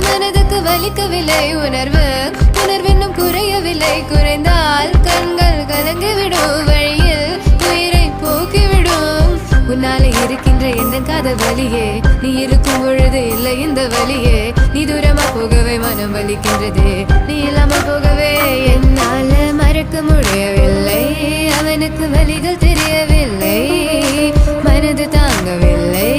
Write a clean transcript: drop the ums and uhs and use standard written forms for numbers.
மனதுக்கு வலிக்கவில்லை உணர்வு உணர்வென்னும் குறையவில்லை குறைந்தால் கண்கள் கலங்கிவிடும் வழியில் உயிரை போக்கிவிடும் உன்னாலே இருக்கின்ற எந்த காதல் வலியே நீ இருக்கும் பொழுது இல்லை இந்த வலியே நீ தூரமா போகவே மனம் வலிக்கின்றது நீ இல்லாமல் போகவே என்னால மறக்க முடியவில்லை அவனுக்கு வலிகள் தெரியவில்லை மனது தாங்கவில்லை